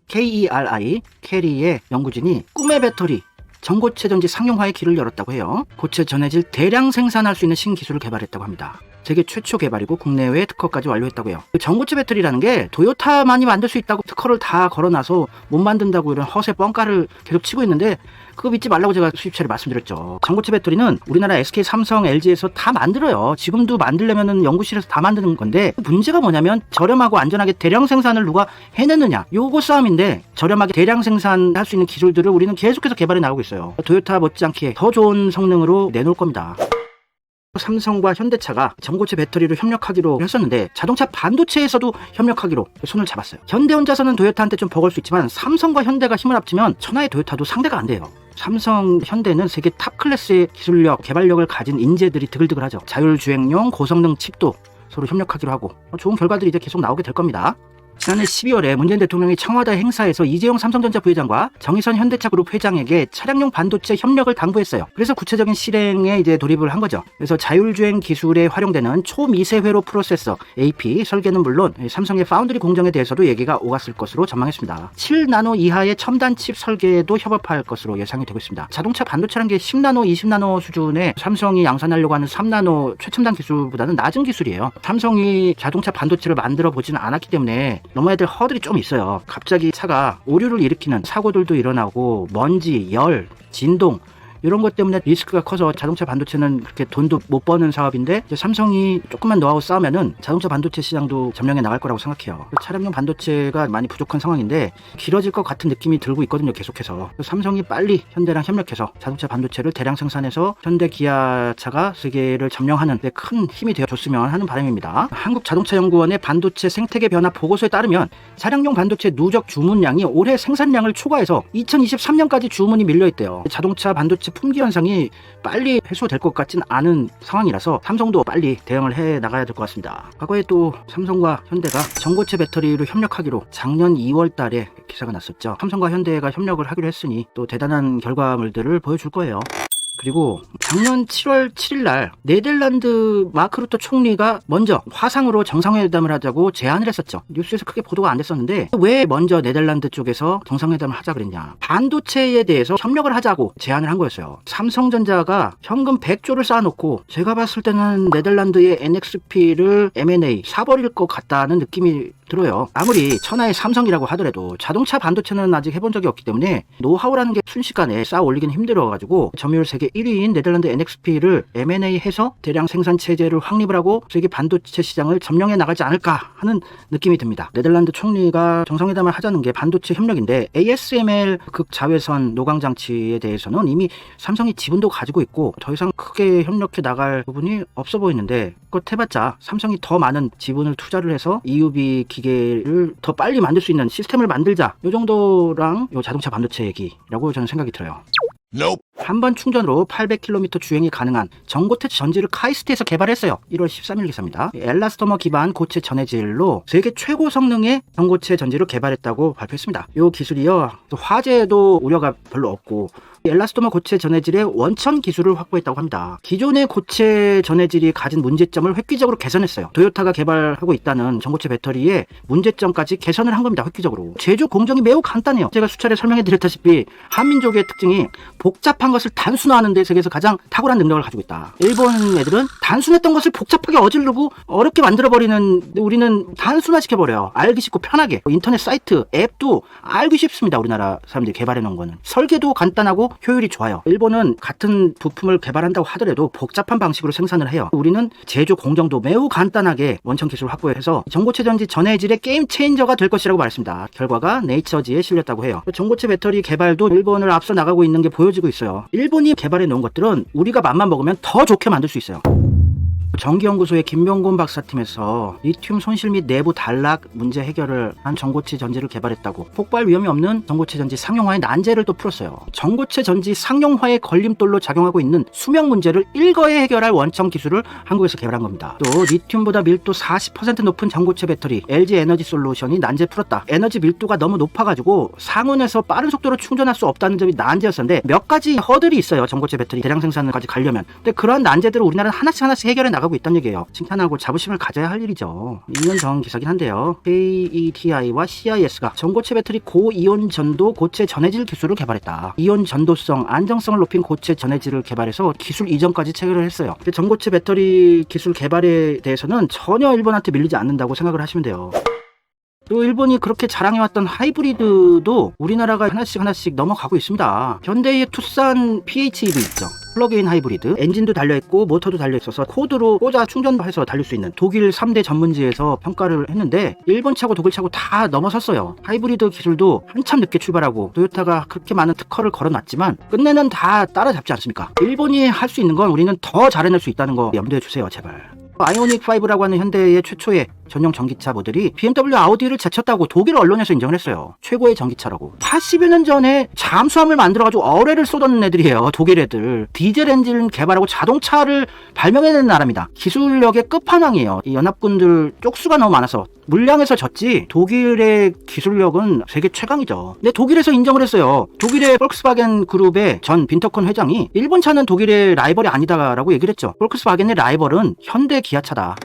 KERI, 캐리의 연구진이 꿈의 배터리, 전고체 전지 상용화의 길을 열었다고 해요. 고체 전해질 대량 생산할 수 있는 신기술을 개발했다고 합니다. 세계 최초 개발이고 국내외 특허까지 완료했다고요. 전고체 배터리라는 게 도요타만이 만들 수 있다고 특허를 다 걸어놔서 못 만든다고 이런 허세 뻥까를 계속 치고 있는데 그거 믿지 말라고 제가 수입차를 말씀드렸죠. 전고체 배터리는 우리나라 SK, 삼성, LG에서 다 만들어요. 지금도 만들려면 연구실에서 다 만드는 건데 문제가 뭐냐면 저렴하고 안전하게 대량 생산을 누가 해내느냐 요거 싸움인데 저렴하게 대량 생산할 수 있는 기술들을 우리는 계속해서 개발해 나가고 있어요. 토요타 못지않게 더 좋은 성능으로 내놓을 겁니다. 삼성과 현대차가 전고체 배터리로 협력하기로 했었는데 자동차 반도체에서도 협력하기로 손을 잡았어요. 현대 혼자서는 도요타한테 좀 버거울 수 있지만 삼성과 현대가 힘을 합치면 천하의 도요타도 상대가 안 돼요. 삼성, 현대는 세계 탑 클래스의 기술력, 개발력을 가진 인재들이 드글드글하죠. 자율주행용 고성능 칩도 서로 협력하기로 하고 좋은 결과들이 이제 계속 나오게 될 겁니다. 지난해 12월에 문재인 대통령이 청와대 행사에서 이재용 삼성전자 부회장과 정의선 현대차그룹 회장에게 차량용 반도체 협력을 당부했어요. 그래서 구체적인 실행에 이제 돌입을 한 거죠. 그래서 자율주행 기술에 활용되는 초미세회로 프로세서 AP 설계는 물론 삼성의 파운드리 공정에 대해서도 얘기가 오갔을 것으로 전망했습니다. 7나노 이하의 첨단 칩 설계도 협업할 것으로 예상이 되고 있습니다. 자동차 반도체라는 게 10나노, 20나노 수준의 삼성이 양산하려고 하는 3나노 최첨단 기술보다는 낮은 기술이에요. 삼성이 자동차 반도체를 만들어 보지는 않았기 때문에 넘어야 될 허들이 좀 있어요. 갑자기 차가 오류를 일으키는 사고들도 일어나고 먼지, 열, 진동 이런 것 때문에 리스크가 커서 자동차 반도체는 그렇게 돈도 못 버는 사업인데 이제 삼성이 조금만 노하우 쌓으면은 자동차 반도체 시장도 점령해 나갈 거라고 생각해요. 차량용 반도체가 많이 부족한 상황인데 길어질 것 같은 느낌이 들고 있거든요. 계속해서 삼성이 빨리 현대랑 협력해서 자동차 반도체를 대량 생산해서 현대 기아차가 세계를 점령하는 데 큰 힘이 되어줬으면 하는 바람입니다. 한국자동차연구원의 반도체 생태계 변화 보고서에 따르면 차량용 반도체 누적 주문량이 올해 생산량을 초과해서 2023년까지 주문이 밀려있대요. 자동차 반도체 품귀 현상이 빨리 해소될 것 같진 않은 상황이라서 삼성도 빨리 대응을 해 나가야 될 것 같습니다. 과거에 또 삼성과 현대가 전고체 배터리로 협력하기로 작년 2월 달에 기사가 났었죠. 삼성과 현대가 협력을 하기로 했으니 또 대단한 결과물들을 보여줄 거예요. 그리고 작년 7월 7일 날 네덜란드 마크 루터 총리가 먼저 화상으로 정상회담을 하자고 제안을 했었죠. 뉴스에서 크게 보도가 안 됐었는데 왜 먼저 네덜란드 쪽에서 정상회담을 하자 그랬냐. 반도체에 대해서 협력을 하자고 제안을 한 거였어요. 삼성전자가 현금 100조를 쌓아놓고 제가 봤을 때는 네덜란드의 NXP를 M&A 사버릴 것 같다는 느낌이 들어요. 아무리 천하의 삼성이라고 하더라도 자동차 반도체는 아직 해본 적이 없기 때문에 노하우라는 게 순식간에 쌓아 올리기는 힘들어가지고 점유율 세계 1위인 네덜란드 NXP를 M&A 해서 대량 생산 체제를 확립을 하고 세계 반도체 시장을 점령해 나가지 않을까 하는 느낌이 듭니다. 네덜란드 총리가 정상회담을 하자는 게 반도체 협력인데 ASML 극자외선 노광장치에 대해서는 이미 삼성이 지분도 가지고 있고 더 이상 크게 협력해 나갈 부분이 없어 보이는데 그것 해봤자 삼성이 더 많은 지분을 투자를 해서 EUV 기계를 더 빨리 만들 수 있는 시스템을 만들자 요 정도랑 요 자동차 반도체 얘기라고 저는 생각이 들어요. Nope. 한번 충전으로 800km 주행이 가능한 전고체 전지를 카이스트에서 개발했어요. 1월 13일 기사입니다. 엘라스토머 기반 고체 전해질로 세계 최고 성능의 전고체 전지를 개발했다고 발표했습니다. 이 기술이요 화재도 우려가 별로 없고 엘라스토머 고체 전해질의 원천 기술을 확보했다고 합니다. 기존의 고체 전해질이 가진 문제점을 획기적으로 개선했어요. 도요타가 개발하고 있다는 전고체 배터리의 문제점까지 개선을 한 겁니다. 획기적으로. 제조 공정이 매우 간단해요. 제가 수차례 설명해 드렸다시피 한민족의 특징이 복잡한 것을 단순화하는 데 세계에서 가장 탁월한 능력을 가지고 있다. 일본 애들은 단순했던 것을 복잡하게 어지르고 어렵게 만들어버리는 우리는 단순화시켜버려요. 알기 쉽고 편하게. 인터넷 사이트, 앱도 알기 쉽습니다. 우리나라 사람들이 개발해 놓은 거는. 설계도 간단하고 효율이 좋아요. 일본은 같은 부품을 개발한다고 하더라도 복잡한 방식으로 생산을 해요. 우리는 제조 공정도 매우 간단하게 원천 기술을 확보해서 전고체 전지 전해질의 게임 체인저가 될 것이라고 말했습니다. 결과가 네이처지에 실렸다고 해요. 전고체 배터리 개발도 일본을 앞서 나가고 있는 게 보여지고 있어요. 일본이 개발해 놓은 것들은 우리가 맘만 먹으면 더 좋게 만들 수 있어요. 전기연구소의 김병곤 박사팀에서 리튬 손실 및 내부 단락 문제 해결을 한 전고체 전지를 개발했다고 폭발 위험이 없는 전고체 전지 상용화의 난제를 또 풀었어요. 전고체 전지 상용화의 걸림돌로 작용하고 있는 수명 문제를 일거에 해결할 원천 기술을 한국에서 개발한 겁니다. 또 리튬보다 밀도 40% 높은 전고체 배터리 LG 에너지 솔루션이 난제 풀었다. 에너지 밀도가 너무 높아가지고 상온에서 빠른 속도로 충전할 수 없다는 점이 난제였었는데 몇 가지 허들이 있어요. 전고체 배터리 대량 생산까지 가려면. 근데 그런 난제들을 우리나라는 하나씩 해결해 나가고 나가고 있다는 얘기예요. 칭찬하고 자부심을 가져야 할 일이죠. 2년 전 기사긴 한데요. KETI와 CIS가 전고체 배터리 고이온 전도 고체 전해질 기술을 개발했다. 이온 전도성, 안정성을 높인 고체 전해질을 개발해서 기술 이전까지 체결을 했어요. 전고체 배터리 기술 개발에 대해서는 전혀 일본한테 밀리지 않는다고 생각을 하시면 돼요. 또 일본이 그렇게 자랑해왔던 하이브리드도 우리나라가 하나씩 넘어가고 있습니다. 현대의 투싼 PHEV 있죠. 플러그인 하이브리드, 엔진도 달려있고 모터도 달려있어서 코드로 꽂아 충전해서 달릴 수 있는 독일 3대 전문지에서 평가를 했는데 일본 차고 독일 차고 다 넘어섰어요. 하이브리드 기술도 한참 늦게 출발하고 토요타가 그렇게 많은 특허를 걸어놨지만 끝내는 다 따라잡지 않습니까? 일본이 할 수 있는 건 우리는 더 잘해낼 수 있다는 거 염두에 주세요, 제발. 아이오닉 5라고 하는 현대의 최초의 전용 전기차 모델이 BMW 아우디를 제쳤다고 독일 언론에서 인정을 했어요. 최고의 전기차라고. 80여 년 전에 잠수함을 만들어가지고 어뢰를 쏟아낸 애들이에요. 독일 애들. 디젤 엔진 개발하고 자동차를 발명해낸 나라입니다. 기술력의 끝판왕이에요. 이 연합군들 쪽수가 너무 많아서 물량에서 졌지 독일의 기술력은 세계 최강이죠. 근데 독일에서 인정을 했어요. 독일의 볼크스바겐 그룹의 전 빈터컨 회장이 일본 차는 독일의 라이벌이 아니다라고 얘기를 했죠. 볼크스바겐의 라이벌은 현대 기아차다.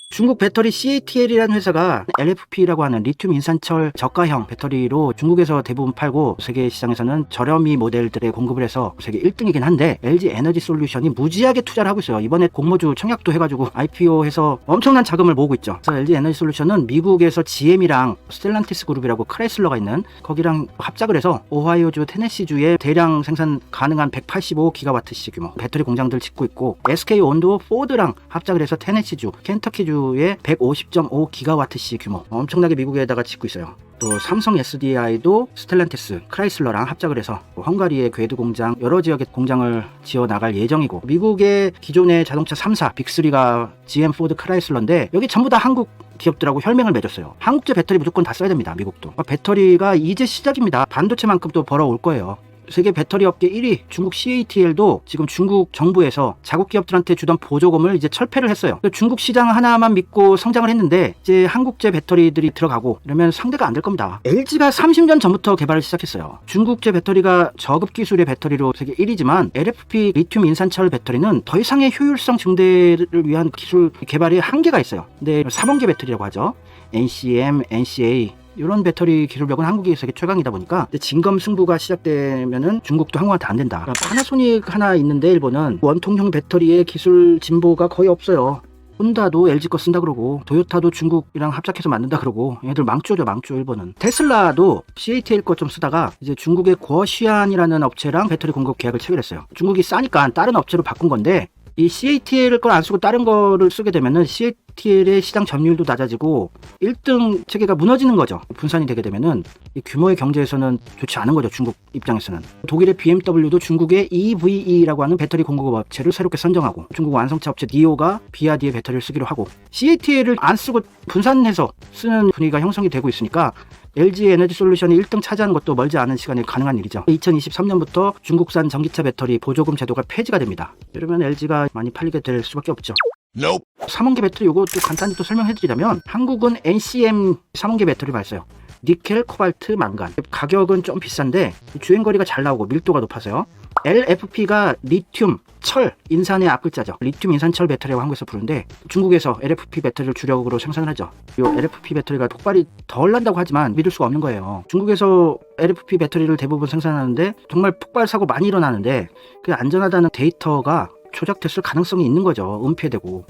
중국 배터리 CATL이라는 회사가 LFP라고 하는 리튬 인산철 저가형 배터리로 중국에서 대부분 팔고 세계 시장에서는 저렴이 모델들에 공급을 해서 세계 1등이긴 한데 LG 에너지 솔루션이 무지하게 투자를 하고 있어요. 이번에 공모주 청약도 해가지고 IPO해서 엄청난 자금을 모으고 있죠. 그래서 LG 에너지 솔루션은 미국에서 GM이랑 스텔란티스 그룹이라고 크라이슬러가 있는 거기랑 합작을 해서 오하이오주 테네시주에 대량 생산 가능한 185기가와트시 규모 배터리 공장들 짓고 있고 SK 온도 포드랑 합작을 해서 테네시주 켄터키주 의 150.5기가와트시 규모 엄청나게 미국에다가 짓고 있어요. 또 삼성 SDI도 스텔란티스, 크라이슬러랑 합작을 해서 헝가리의 궤도 공장 여러 지역에 공장을 지어 나갈 예정이고 미국의 기존의 자동차 3사 빅3가 GM, 포드, 크라이슬러인데 여기 전부 다 한국 기업들하고 혈맹을 맺었어요. 한국제 배터리 무조건 다 써야 됩니다. 미국도. 배터리가 이제 시작입니다. 반도체만큼 또 벌어올 거예요. 세계 배터리 업계 1위 중국 CATL도 지금 중국 정부에서 자국 기업들한테 주던 보조금을 이제 철폐를 했어요. 중국 시장 하나만 믿고 성장을 했는데 이제 한국제 배터리들이 들어가고 이러면 상대가 안 될 겁니다. LG가 30년 전부터 개발을 시작했어요. 중국제 배터리가 저급 기술의 배터리로 세계 1위지만 LFP 리튬 인산철 배터리는 더 이상의 효율성 증대를 위한 기술 개발이 한계가 있어요. 근데 3원계 배터리라고 하죠. NCM, NCA 이런 배터리 기술력은 한국이 세계 최강이다 보니까 진검 승부가 시작되면은 중국도 한국한테 안 된다. 그러니까 파나소닉 하나 있는데 일본은 원통형 배터리의 기술 진보가 거의 없어요. 혼다도 LG 거 쓴다 그러고 도요타도 중국이랑 합작해서 만든다 그러고 얘들 망조죠, 망조. 일본은 테슬라도 CATL 거 좀 쓰다가 이제 중국의 고시안이라는 업체랑 배터리 공급 계약을 체결했어요. 중국이 싸니까 다른 업체로 바꾼 건데 이 CATL 걸 안 쓰고 다른 거를 쓰게 되면은 CATL의 시장 점유율도 낮아지고 1등 체계가 무너지는 거죠. 분산이 되게 되면은 이 규모의 경제에서는 좋지 않은 거죠. 중국 입장에서는. 독일의 BMW도 중국의 EVE라고 하는 배터리 공급 업체를 새롭게 선정하고 중국 완성차 업체 니오가 비아디의 배터리를 쓰기로 하고 CATL을 안 쓰고 분산해서 쓰는 분위기가 형성이 되고 있으니까 LG 에너지 솔루션이 1등 차지하는 것도 멀지 않은 시간에 가능한 일이죠. 2023년부터 중국산 전기차 배터리 보조금 제도가 폐지가 됩니다. 이러면 LG가 많이 팔리게 될 수밖에 없죠. Nope. 3원계 배터리 이것도 간단히 또 설명해드리자면 한국은 NCM 3원계 배터리 발사요. 니켈, 코발트, 망간. 가격은 좀 비싼데 주행거리가 잘 나오고 밀도가 높아서요. LFP가 리튬, 철, 인산의 앞글자죠. 리튬 인산철 배터리라고 한국에서 부르는데 중국에서 LFP 배터리를 주력으로 생산을 하죠. 이 LFP 배터리가 폭발이 덜 난다고 하지만 믿을 수가 없는 거예요. 중국에서 LFP 배터리를 대부분 생산하는데 정말 폭발 사고 많이 일어나는데 그 안전하다는 데이터가 조작됐을 가능성이 있는 거죠. 은폐되고.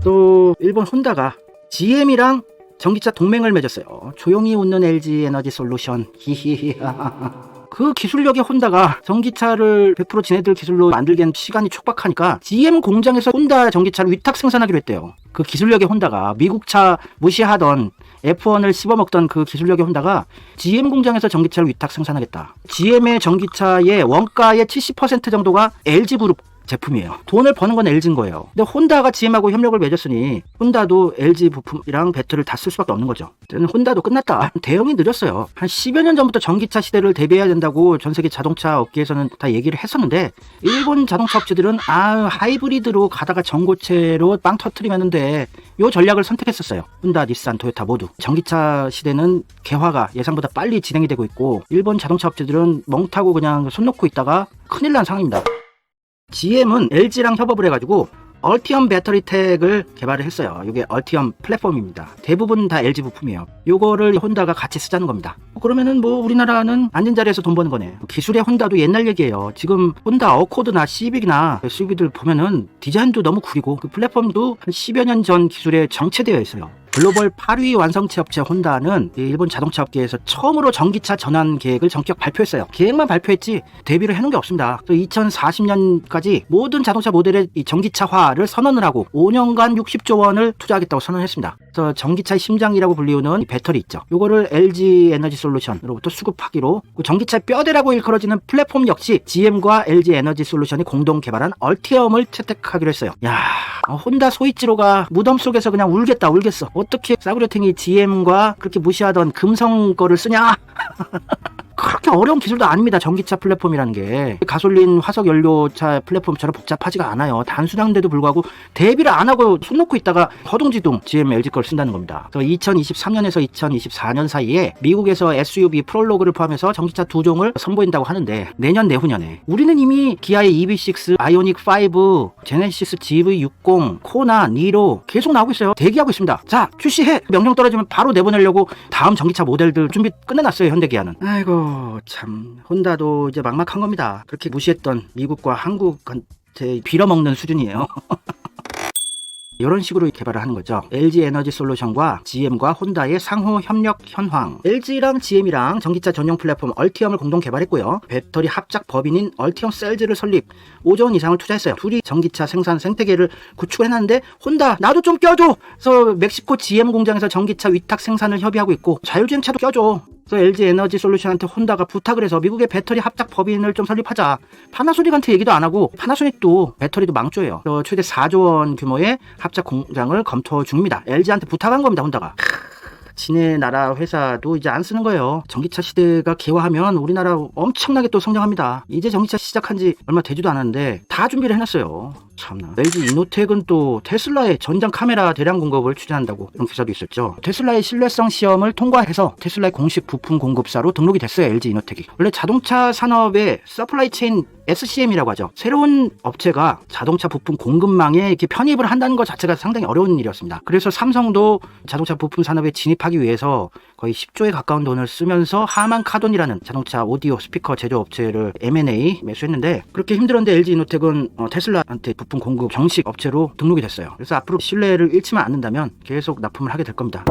또 일본 혼다가 GM이랑 전기차 동맹을 맺었어요. 조용히 웃는 LG 에너지 솔루션. 그 기술력의 혼다가 전기차를 100% 지네들 기술로 만들기엔 시간이 촉박하니까 GM 공장에서 혼다 전기차를 위탁 생산하기로 했대요. 그 기술력의 혼다가 미국 차 무시하던 F1을 씹어먹던 그 기술력의 혼다가 GM 공장에서 전기차를 위탁 생산하겠다. GM의 전기차의 원가의 70% 정도가 LG그룹 제품이에요. 돈을 버는 건 LG인 거예요. 근데 혼다가 GM하고 협력을 맺었으니 혼다도 LG 부품이랑 배터리를 다 쓸 수밖에 없는 거죠. 혼다도 끝났다. 대응이 느렸어요. 한 10여 년 전부터 전기차 시대를 대비해야 된다고 전 세계 자동차 업계에서는 다 얘기를 했었는데 일본 자동차 업체들은 하이브리드로 가다가 전고체로 빵 터트리면 돼. 요 전략을 선택했었어요. 혼다, 닛산, 토요타 모두. 전기차 시대는 개화가 예상보다 빨리 진행이 되고 있고 일본 자동차 업체들은 멍 타고 그냥 손 놓고 있다가 큰일 난 상황입니다. GM은 LG랑 협업을 해가지고 얼티엄 배터리 텍을 개발을 했어요. 이게 얼티엄 플랫폼입니다. 대부분 다 LG 부품이에요. 요거를 혼다가 같이 쓰자는 겁니다. 그러면은 뭐 우리나라는 앉은 자리에서 돈 버는 거네. 기술의 혼다도 옛날 얘기예요. 지금 혼다 어코드나 시빅이나 SUV들 보면은 디자인도 너무 구리고 그 플랫폼도 한 10여 년 전 기술에 정체되어 있어요. 글로벌 8위 완성체 업체 혼다는 일본 자동차 업계에서 처음으로 전기차 전환 계획을 전격 발표했어요. 계획만 발표했지 대비를 해놓은 게 없습니다. 2040년까지 모든 자동차 모델의 이 전기차화를 선언을 하고 5년간 60조 원을 투자하겠다고 선언했습니다. 그래서 전기차의 심장이라고 불리우는 이 배터리 있죠. 요거를 LG 에너지 솔루션으로부터 수급하기로, 전기차 뼈대라고 일컬어지는 플랫폼 역시 GM과 LG 에너지 솔루션이 공동 개발한 얼티엄을 채택하기로 했어요. 야, 혼다 소이치로가 무덤 속에서 그냥 울겠어. 어떻게 싸구려탱이 GM과 그렇게 무시하던 금성 거를 쓰냐? 그렇게 어려운 기술도 아닙니다. 전기차 플랫폼이라는 게 가솔린 화석 연료차 플랫폼처럼 복잡하지가 않아요. 단순한데도 불구하고 대비를 안 하고 손 놓고 있다가 허둥지둥 GM, LG 걸 쓴다는 겁니다. 그래서 2023년에서 2024년 사이에 미국에서 SUV 프롤로그를 포함해서 전기차 2종을 선보인다고 하는데 내년 내후년에 우리는 이미 기아의 EV6, 아이오닉 5, 제네시스 GV60, 코나, 니로 계속 나오고 있어요. 대기하고 있습니다. 자, 출시해! 명령 떨어지면 바로 내보내려고 다음 전기차 모델들 준비 끝내놨어요. 현대기아는. 아이고 참, 혼다도 이제 막막한 겁니다. 그렇게 무시했던 미국과 한국한테 빌어먹는 수준이에요. 이런 식으로 개발을 하는 거죠. LG 에너지 솔루션과 GM과 혼다의 상호 협력 현황. LG랑 GM이랑 전기차 전용 플랫폼 얼티엄을 공동 개발했고요. 배터리 합작 법인인 얼티엄 셀즈를 설립, 5조 원 이상을 투자했어요. 둘이 전기차 생산 생태계를 구축을 해놨는데 혼다 나도 좀 껴줘! 그래서 멕시코 GM 공장에서 전기차 위탁 생산을 협의하고 있고 자율주행차도 껴줘. 그래서 LG 에너지 솔루션한테 혼다가 부탁을 해서 미국의 배터리 합작 법인을 좀 설립하자. 파나소닉한테 얘기도 안 하고, 파나소닉도 배터리도 망조예요. 최대 4조 원 규모의 합작 공장을 검토 중입니다. LG한테 부탁한 겁니다, 혼다가. 지네 나라 회사도 이제 안 쓰는 거예요. 전기차 시대가 개화하면 우리나라 엄청나게 또 성장합니다. 이제 전기차 시작한 지 얼마 되지도 않았는데 다 준비를 해놨어요. 참나. LG 이노텍은 또 테슬라의 전장 카메라 대량 공급을 추진한다고 이런 기사도 있었죠. 테슬라의 신뢰성 시험을 통과해서 테슬라의 공식 부품 공급사로 등록이 됐어요. LG 이노텍이. 원래 자동차 산업의 서플라이 체인 SCM이라고 하죠. 새로운 업체가 자동차 부품 공급망에 이렇게 편입을 한다는 것 자체가 상당히 어려운 일이었습니다. 그래서 삼성도 자동차 부품 산업에 진입하기 위해서 거의 10조에 가까운 돈을 쓰면서 하만 카돈이라는 자동차 오디오 스피커 제조업체를 M&A 매수했는데, 그렇게 힘들었는데 LG 이노텍은 테슬라한테 부품 공급 정식 업체로 등록이 됐어요. 그래서 앞으로 신뢰를 잃지만 않는다면 계속 납품을 하게 될 겁니다.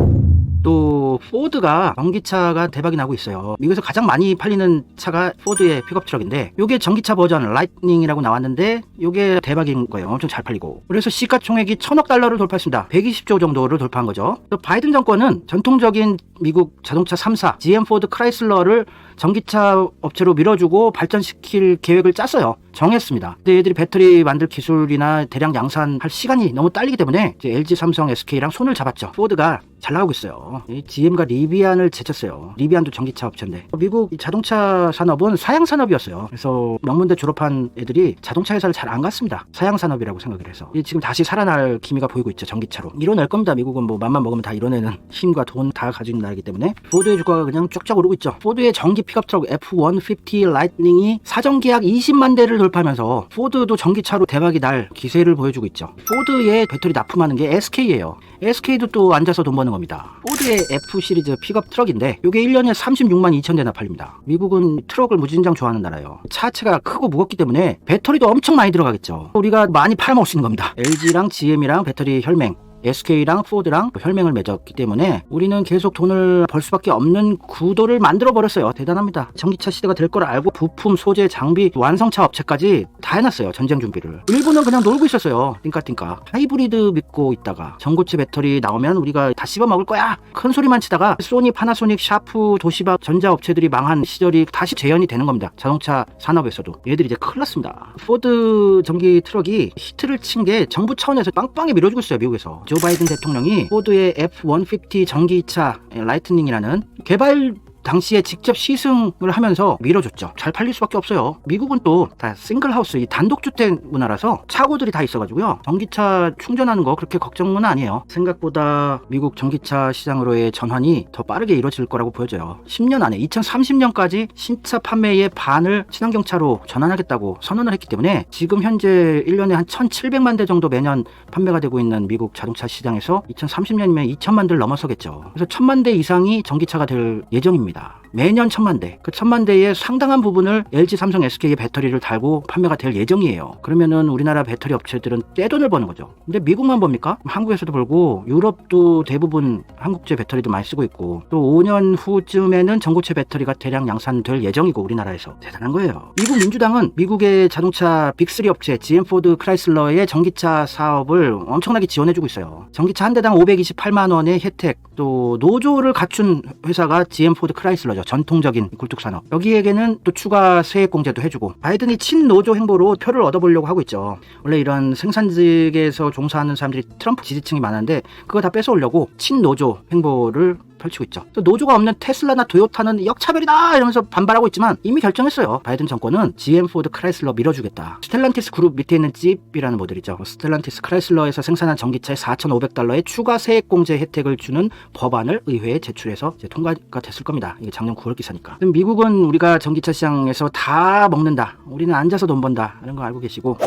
또 포드가 전기차가 대박이 나고 있어요. 미국에서 가장 많이 팔리는 차가 포드의 픽업 트럭인데, 요게 전기차 버전 라이트닝이라고 나왔는데 요게 대박인 거예요. 엄청 잘 팔리고. 그래서 시가총액이 1000억 달러를 돌파했습니다. 120조 정도를 돌파한 거죠. 또 바이든 정권은 전통적인 미국 자동차 3사 GM, 포드, 크라이슬러를 전기차 업체로 밀어주고 발전시킬 계획을 짰어요. 정했습니다. 근데 얘들이 배터리 만들 기술이나 대량 양산할 시간이 너무 딸리기 때문에 이제 LG, 삼성, SK랑 손을 잡았죠. 포드가 잘 나가고 있어요. GM과 리비안을 제쳤어요. 리비안도 전기차 업체인데, 미국 자동차 산업은 사양 산업이었어요. 그래서 명문대 졸업한 애들이 자동차 회사를 잘 안 갔습니다. 사양 산업이라고 생각을 해서 지금 다시 살아날 기미가 보이고 있죠. 전기차로 이뤄낼 겁니다. 미국은 뭐 맘만 먹으면 다 이뤄내는 힘과 돈 다 가지고 있는 나라이기 때문에 포드의 주가가 그냥 쫙쫙 오르고 있죠. 포드의 전기 픽업 트럭 F-150 라이트닝이 사전 계약 20만 대를 돌파하면서 포드도 전기차로 대박이 날 기세를 보여주고 있죠. 포드의 배터리 납품하는 게 SK예요. SK도 또 앉아서 돈 버는 겁니다. 포드의 F 시리즈 픽업 트럭인데 이게 1년에 36만 2천 대나 팔립니다. 미국은 트럭을 무진장 좋아하는 나라예요. 차체가 크고 무겁기 때문에 배터리도 엄청 많이 들어가겠죠. 우리가 많이 팔아먹을 수 있는 겁니다. LG랑 GM이랑 배터리 혈맹, SK랑 포드랑 혈맹을 맺었기 때문에 우리는 계속 돈을 벌 수밖에 없는 구도를 만들어 버렸어요. 대단합니다. 전기차 시대가 될 걸 알고 부품, 소재, 장비, 완성차 업체까지 다 해놨어요. 전쟁 준비를. 일본은 그냥 놀고 있었어요. 띵까띵까. 하이브리드 믿고 있다가 전고체 배터리 나오면 우리가 다 씹어 먹을 거야, 큰 소리만 치다가 소니, 파나소닉, 샤프, 도시바 전자업체들이 망한 시절이 다시 재현이 되는 겁니다. 자동차 산업에서도. 얘들이 이제 큰일 났습니다. 포드 전기 트럭이 히트를 친 게 정부 차원에서 빵빵히 밀어주고 있어요. 미국에서. 조 바이든 대통령이 포드의 F-150 전기차 라이트닝이라는 개발 당시에 직접 시승을 하면서 밀어줬죠. 잘 팔릴 수밖에 없어요. 미국은 또 다 싱글하우스, 이 단독주택 문화라서 차고들이 다 있어가지고요. 전기차 충전하는 거 그렇게 걱정은 아니에요. 생각보다 미국 전기차 시장으로의 전환이 더 빠르게 이루어질 거라고 보여져요. 10년 안에 2030년까지 신차 판매의 반을 친환경차로 전환하겠다고 선언을 했기 때문에 지금 현재 1년에 한 1,700만 대 정도 매년 판매가 되고 있는 미국 자동차 시장에서 2030년이면 2천만 대를 넘어서겠죠. 그래서 1,000만 대 이상이 전기차가 될 예정입니다. 매년 1,000만 대. 그 1,000만 대의 상당한 부분을 LG, 삼성, SK의 배터리를 달고 판매가 될 예정이에요. 그러면은 우리나라 배터리 업체들은 떼돈을 버는 거죠. 근데 미국만 봅니까? 한국에서도 벌고 유럽도 대부분 한국제 배터리도 많이 쓰고 있고 또 5년 후쯤에는 전고체 배터리가 대량 양산될 예정이고 우리나라에서 대단한 거예요. 미국 민주당은 미국의 자동차 빅3 업체 GM, 포드, 크라이슬러의 전기차 사업을 엄청나게 지원해주고 있어요. 전기차 한 대당 528만 원의 혜택, 또 노조를 갖춘 회사가 GM, 포드, 크라이슬러죠. 전통적인 굴뚝산업. 여기에게는 또 추가 세액 공제도 해주고 바이든이 친노조 행보로 표를 얻어보려고 하고 있죠. 원래 이런 생산직에서 종사하는 사람들이 트럼프 지지층이 많은데 그거 다 뺏어오려고 친노조 행보를 펼치고 있죠. 또 노조가 없는 테슬라나 도요타는 역차별이다 이러면서 반발하고 있지만 이미 결정했어요. 바이든 정권은 GM, 포드, 크라이슬러 밀어주겠다. 스텔란티스 그룹 밑에 있는 찝이라는 모델이죠. 스텔란티스 크라이슬러에서 생산한 전기차에 $4,500의 추가 세액 공제 혜택을 주는 법안을 의회에 제출해서 이제 통과가 됐을 겁니다. 이게 작년 9월 기사니까. 그럼 미국은 우리가 전기차 시장에서 다 먹는다. 우리는 앉아서 돈 번다. 이런 거 알고 계시고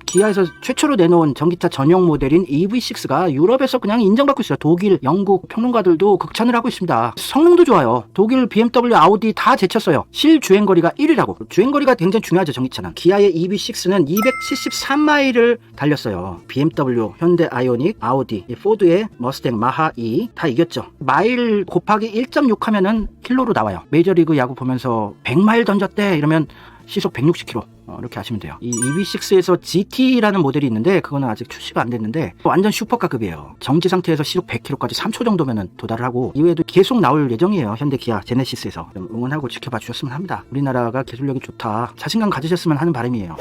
기아에서 최초로 내놓은 전기차 전용 모델인 EV6가 유럽에서 그냥 인정받고 있어요. 독일, 영국 평론가들도 극찬을 하고 있습니다. 성능도 좋아요. 독일, BMW, 아우디 다 제쳤어요. 실주행거리가 1위라고. 주행거리가 굉장히 중요하죠, 전기차는. 기아의 EV6는 273마일을 달렸어요. BMW, 현대 아이오닉, 아우디, 포드의 머스탱, 마하-E 다 이겼죠. 마일 곱하기 1.6 하면은 킬로로 나와요. 메이저리그 야구 보면서 100마일 던졌대 이러면 시속 160km 이렇게 하시면 돼요. 이 EV6에서 GT라는 모델이 있는데 그거는 아직 출시가 안 됐는데 완전 슈퍼카급이에요. 정지 상태에서 시속 100km까지 3초 정도면 도달을 하고 이외에도 계속 나올 예정이에요. 현대 기아 제네시스에서. 응원하고 지켜봐 주셨으면 합니다. 우리나라가 기술력이 좋다. 자신감 가지셨으면 하는 바람이에요.